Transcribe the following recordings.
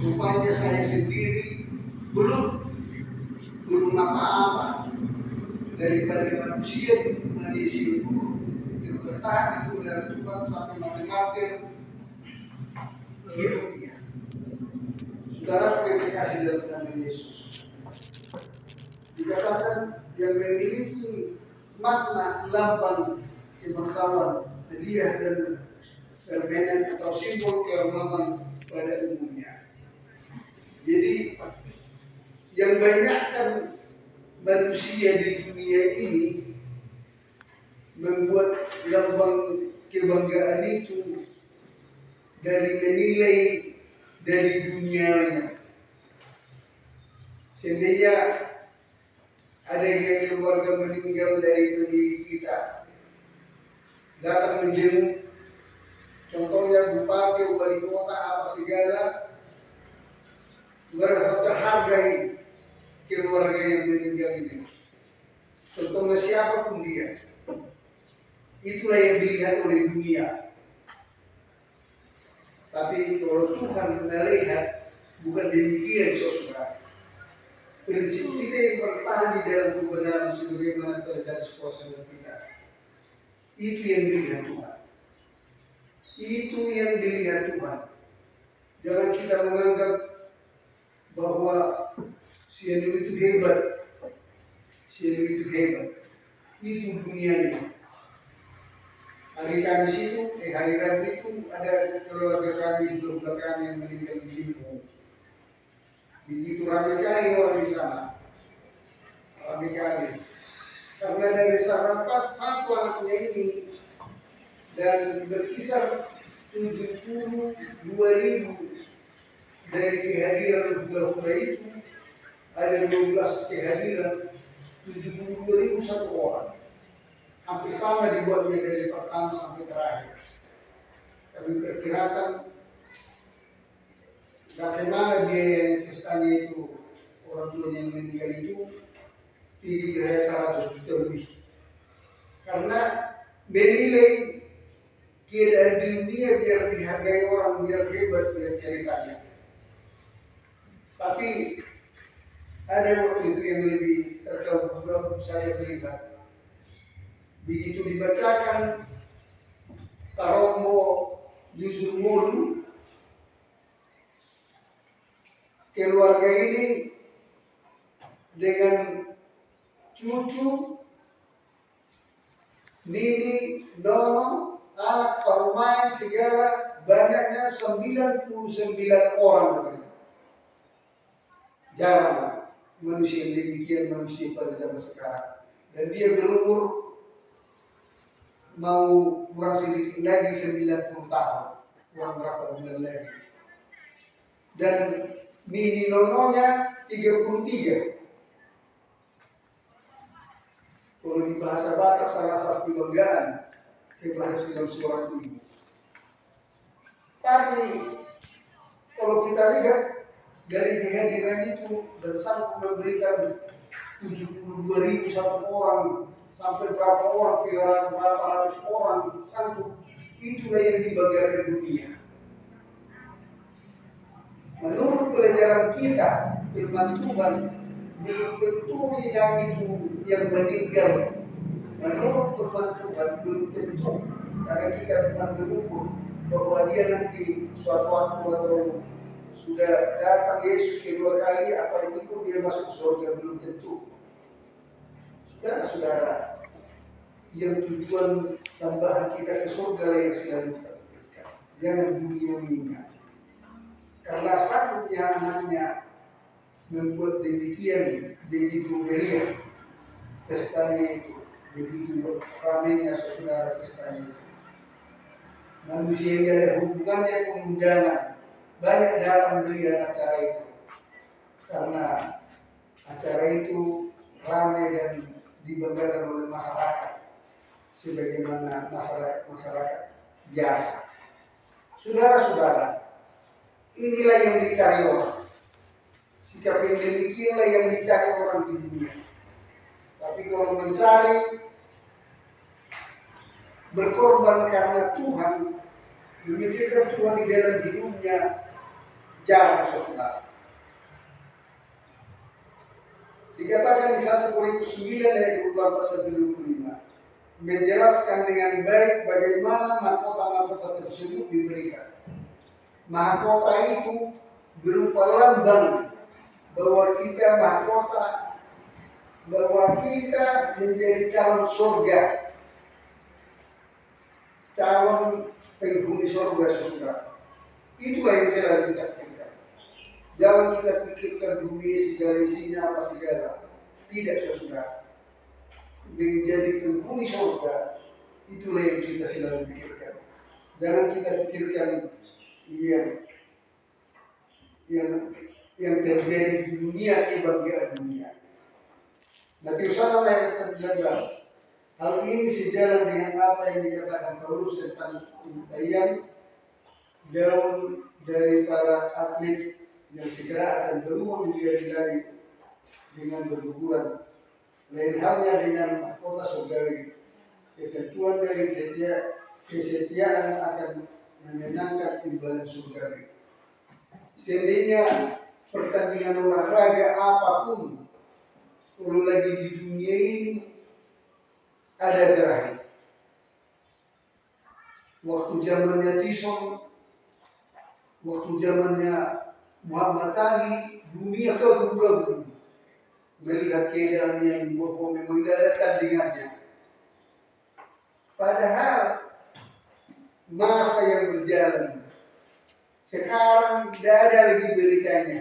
Rupanya saya sendiri belum apa-apa daripada manusia itu yang bertahan itu dari Tuhan sampai mati hidupnya. Saudara yang dikasih dalam nama Yesus, dikatakan yang memiliki makna lambang kebangsawan, hadiah dan permainan atau simbol keamanan pada umumnya. Jadi yang banyakkan manusia di dunia ini membuat lambang kebanggaan itu dari menilai dari dunianya. Seandainya ada yang keluarga meninggal dari pemilik kita, datang menjenguk, contohnya bupati, wali kota, apa segala, merasa terhargai keluarga yang meninggal ini. Contohnya siapapun dia, itulah yang dilihat oleh dunia. Tapi kalau Tuhan melihat bukan demikian, saudara. Prinsip kita yang bertahan di dalam kebenaran sebagaimana terjadi sekolah kita, itu yang dilihat Tuhan. Itu yang dilihat Tuhan. Jangan kita menganggap bahwa si itu hebat, itu dunianya. Hari Kamis itu, hari Rabu itu ada keluarga kami, keluarga kami yang meninggal di Limpung. Begitu ramai kali orang di sana, ramai kali. Karena dari satu anaknya ini dan berkisar 72.000 dari kehadiran hula-hula itu, ada 12 kehadiran, 72.000 satu orang. Hampir sama dibuatnya dari pertama sampai terakhir. Kami perkirakan bagaimana biaya yang pestanya itu, orang tua yang meninggal itu tinggi ke 100 juta lebih. Karena menilai keadaan dunia biar dihargai orang, biar hebat, biar ceritanya. Tapi ada waktu itu yang lebih terganggu saya melihat. Begitu dibacakan Tarombo Yusuf Mulu, keluarga ini dengan cucu, nini, nono, anak perumahan segala banyaknya 99 orang. Jarang manusia yang demikian manusia pada zaman sekarang. Dan dia berumur mau kurang sedikit lagi 90 tahun, kurang berapa bulan lagi. Dan nini nononya 33. Kalau di bahasa Batak salah satu kebanggaan keberhasilan seorang ibu. Tapi kalau kita lihat dari kehadiran itu dan sanggup memberikan 72.000 satu orang sampai berapa orang, berapa ratus orang sanggup, itulah yang dibanggakan dunia. Menurut pelajaran kita, firman Tuhan, belum tentu yang itu yang meninggal. Menurut firman Tuhan belum tentu, karena kita Tuhan berukur bahwa dia nanti suatu waktu atau sudah datang Yesus kedua kali, apa itu dia masuk surga, belum tentu. Saudara, yang tujuan tambahan kita ke surga yang selalu kita berikan, jangan dunia minyak. Karena sanggup anaknya membuat demikian, begitu meriah pestanya itu, begitu ramainya saudara pestanya itu. Manusia yang ada hubungannya undangan, banyak datang melihat acara itu. Karena acara itu ramai dan dibanggakan oleh masyarakat, sebagaimana masyarakat biasa. Saudara-saudara, inilah yang dicari orang. Sikap yang demikianlah yang dicari orang di dunia. Tapi kalau mencari berkorban karena Tuhan, memikirkan Tuhan di dalam hidupnya, Jarang, saudara. Dikatakan di 1 Korintus 9 ayat 24-25 menjelaskan dengan baik bagaimana mahkota-mahkota tersebut diberikan. Mahkota itu berupa lambang bahwa kita mahkota, bahwa kita menjadi calon surga, calon penghuni surga, saudara. Itulah yang selalu kita pikirkan. Jangan kita pikirkan dunia segala isinya apa segala. Tidak, saudara. Menjadi penghuni surga, itulah yang kita selalu pikirkan. Jangan kita pikirkan yang terjadi di dunia, kebanggaan dunia. Matius 6 ayat 19. Hal ini sejalan dengan apa yang dikatakan Paulus tentang untayan daun dari para atlet yang segera akan berubah menjadi langit dengan berguguran. Lain halnya dengan mahkota surgawi. Ketentuan dari kesetiaan akan menyenangkan imbalan surgawi. Seandainya pertandingan olahraga apapun, kalau lagi di dunia ini ada terakhir. Waktu zamannya Tyson, waktu zamannya Muhammad Ali, dunia kagum-kagum melihat keadaannya bahwa memang tidak ada tandingannya. Padahal masa yang berjalan sekarang tidak ada lagi beritanya.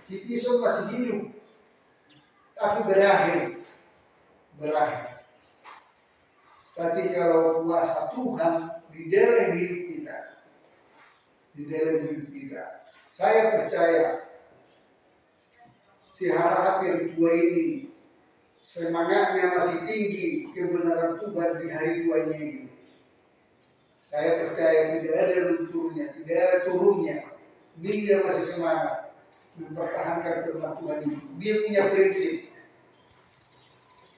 Si Tyson masih hidup, tapi berakhir. Tapi kalau kuasa Tuhan di dalam hidup kita, saya percaya si harap yang tua ini semangatnya masih tinggi kebenaran Tuhan di hari tuanya ini. Saya percaya tidak ada lunturnya, tidak ada turunnya. Dia masih semangat mempertahankan firman Tuhan ini. Dia punya prinsip.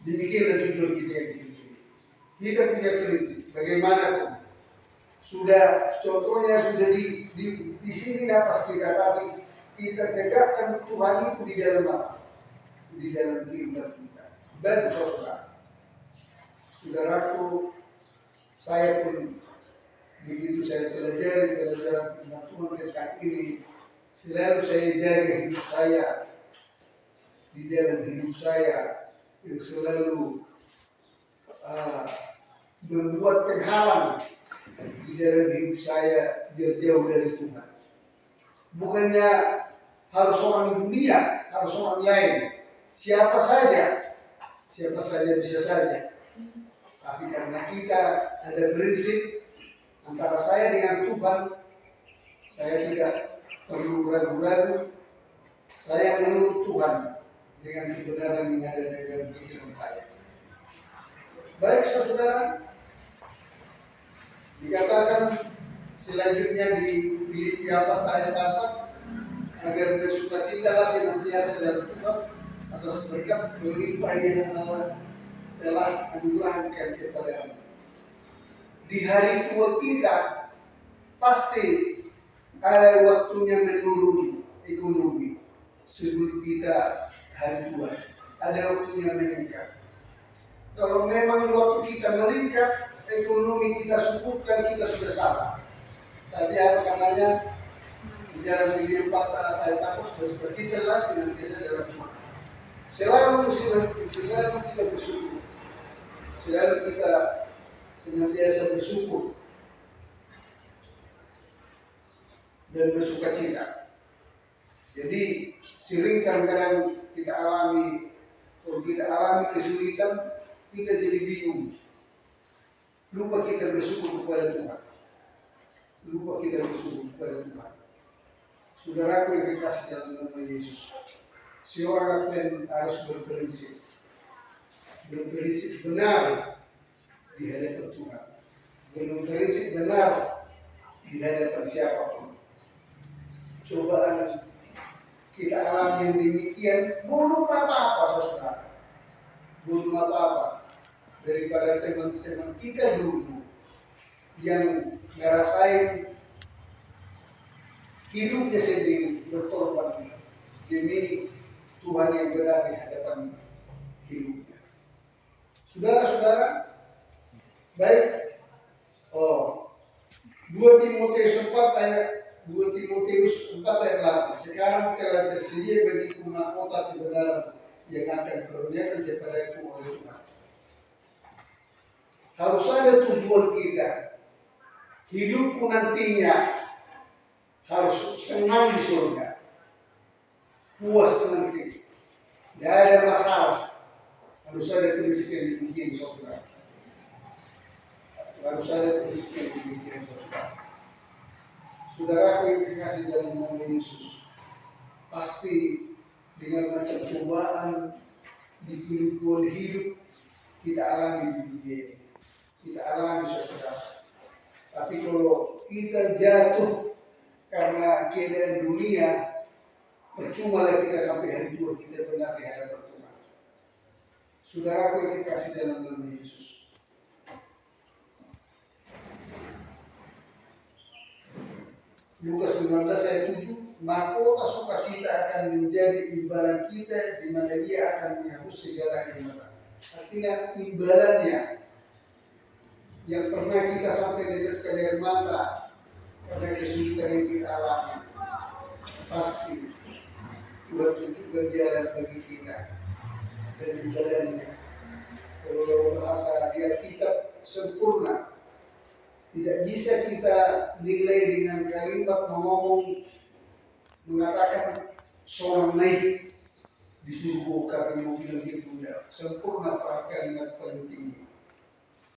Demikianlah jujur kita yang ini. Kita punya prinsip. Bagaimanapun sudah contohnya sudah di sini napas kita, tapi kita tegakkan Tuhan itu di dalam apa? Di dalam kehidupan kita. Dan saudaraku, saya pun begitu saya pelajari firman Tuhan tentang ini, selalu saya jaga hidup saya di dalam hidup saya yang selalu membuat penghalang di dalam hidup saya biar jauh dari Tuhan. Bukannya harus orang dunia, harus orang lain, siapa saja bisa saja. Tapi karena kita ada prinsip antara saya dengan Tuhan, saya tidak perlu ragu-ragu. Saya menurut Tuhan dengan kebenaran yang ada dalam pikiran saya. Baik saudara, dikatakan selanjutnya di Filipi 4 ayat 4, agar bersukacitalah senantiasa dalam Tuhan atas berkat melimpah yang Allah telah anugerahkan kepadamu. Di hari tua kita pasti ada waktunya menurun ekonomi sebelum kita hari tua. Ada waktunya meningkat. Kalau memang waktu kita meningkat, ekonomi kita subutkan, kita sudah salah. Tapi apa katanya? Di dalam Filipi 4 ayat 4, bersukacitalah senantiasa dalam Tuhan. Selalu kita bersyukur. Selalu kita senantiasa bersyukur dan bersukacita. Jadi sering kadang kita alami, kalau kita alami kesulitan, kita jadi bingung. Lupa kita bersyukur kepada Tuhan. Saudaraku yang dikasih dalam nama Yesus, seorang atlet harus berprinsip benar di hadapan Tuhan, berprinsip benar di hadapan siapapun. Cobaan kita alami yang demikian, belum apa-apa saudara, belum apa-apa daripada teman-teman kita dulu yang ngerasain hidupnya sendiri berkorban demi Tuhan yang benar di hadapan hidupnya. Saudara-saudara, baik. 2 Timotius 4 ayat 8. Sekarang telah tersedia bagiku mahkota kebenaran yang akan dikaruniakan kepadaku oleh Tuhan. Harus ada tujuan kita. Hidupku nantinya harus senang di surga, puas nanti, tidak ada masalah. Harus ada prinsip yang demikian, saudara. Harus ada prinsip yang demikian, saudara. Saudaraku yang dikasih dalam nama Yesus, pasti dengan macam cobaan di kehidupan hidup kita alami di dunia ini, kita alami, saudara. Tapi kalau kita jatuh karena keadaan dunia, percuma lah kita sampai hari tua kita benar di hadapan Tuhan. Saudaraku yang dikasih dalam nama Yesus, Lukas 15 ayat 7, mahkota sukacita akan menjadi imbalan kita di mana dia akan menghapus segala hikmatan. Artinya imbalannya yang pernah kita sampai tetes air mata karena kesulitan yang kita alami, pasti Tuhan tunjukkan jalan bagi kita dan imbalannya. Kalau bahasa di Alkitab sempurna, tidak bisa kita nilai dengan kalimat mengatakan seorang naik di surga kami mau bilang gitu, tidak sempurna para kalimat paling tinggi.